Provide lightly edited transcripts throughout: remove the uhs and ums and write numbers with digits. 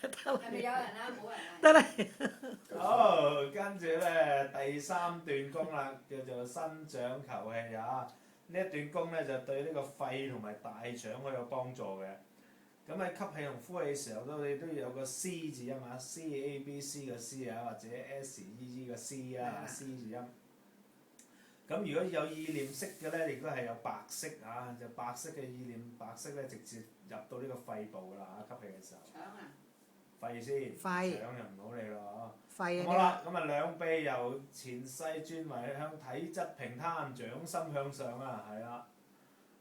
係咪有人啊？冇人啊？得啦。好，跟住咧第三段功啦，叫做伸掌求氣啊！呢一段功咧就對呢個肺同埋大腸好有幫助嘅。咁喺吸氣同呼氣時候你都要有個 C 字音啊，C A B C 嘅 C 啊，或者 S E E 嘅 C 啊，C 字音。咁如果有意念式嘅咧，亦都係有白色啊，就白色嘅意念，白色咧直接入到呢個肺部㗎啦，吸氣嘅時候。腸啊！肺先，肺腸就唔好理咯肺好啦，咁啊兩臂由前勢轉為向體側平攤，掌心向上啊，係啦。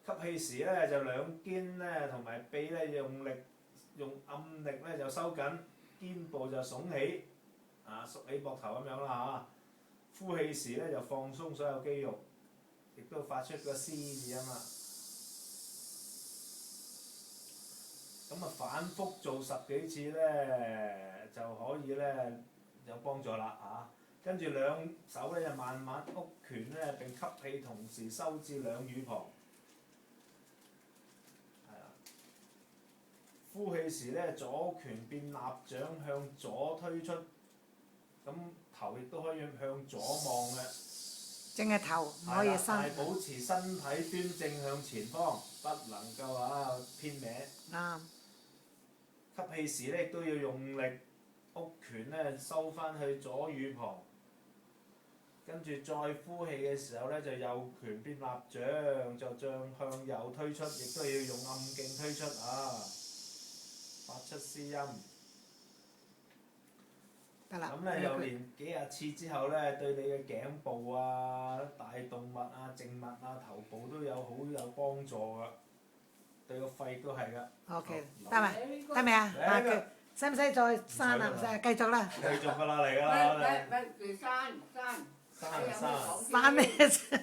吸氣時咧就兩肩咧同埋臂咧用暗力咧就收緊，肩部就聳起，啊豎起膊頭咁樣啦嚇。呼氣時咧就放鬆所有肌肉，亦都發出個 C 字音啦。咁啊反覆做10幾次咧就可以咧有幫助啦嚇。跟住兩手咧就慢慢握拳咧並吸氣，同時收至兩乳旁。呼氣時咧，左拳變臘掌向左推出，咁頭亦都可以向左望嘅。淨係頭唔可以伸。但係保持身體端正向前方，不能夠偏歪。啱。吸氣時咧，亦都要用力握拳咧收翻去左乳旁，跟住再呼氣嘅時候咧，就右拳變臘掌，就向右推出，亦都要用暗勁推出啊！發出 C 音，得啦。咁咧又練幾廿次之後咧，對你嘅頸部啊、大動脈啊、靜脈啊、頭部都好有幫助噶，對個肺都係噶。OK，得咪？得未啊？使唔使再刪啊？唔使，繼續啦。繼續噶啦，嚟㗎啦，我哋。刪。刪。刪咩啫？